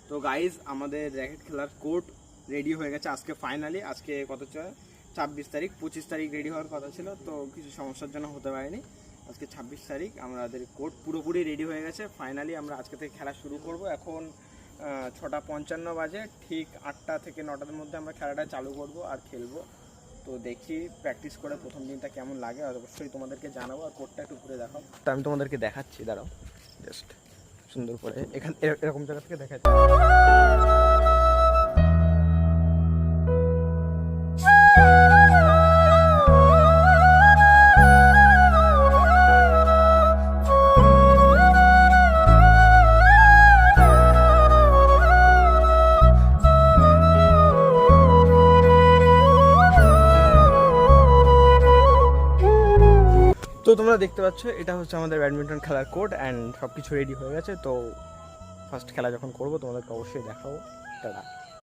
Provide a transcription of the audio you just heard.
তো গাইজ আমাদের র্যাকেট খেলার কোর্ট রেডি হয়ে গেছে আজকে ফাইনালি। আজকে কত 26 তারিখ, 25 তারিখ রেডি হওয়ার কথা ছিল, তো কিছু সমস্যার জন্য হতে পারেনি। আজকে 26 তারিখ আমাদের কোর্ট পুরোপুরি রেডি হয়ে গেছে। ফাইনালি আমরা আজকে থেকে খেলা শুরু করব। এখন 6:55 বাজে, ঠিক 8টা থেকে 9টার মধ্যে আমরা খেলাটা চালু করব আর খেলবো। তো দেখি প্র্যাকটিস করে প্রথম দিনটা কেমন লাগে, আর অবশ্যই তোমাদেরকে জানাবো। আর কোর্টটা একটু ঘুরে দেখাও, তো আমি তোমাদেরকে দেখাচ্ছি, দাঁড়াও জাস্ট সুন্দর করে এখান এরকম জায়গা থেকে দেখাচ্ছি। তো তোমরা দেখতে পাচ্ছ এটা হচ্ছে আমাদের ব্যাডমিন্টন খেলার কোর্ট অ্যান্ড সব কিছু রেডি হয়ে গেছে। তো ফার্স্ট খেলা যখন করবো তোমাদেরকে অবশ্যই দেখাবো। টাটা।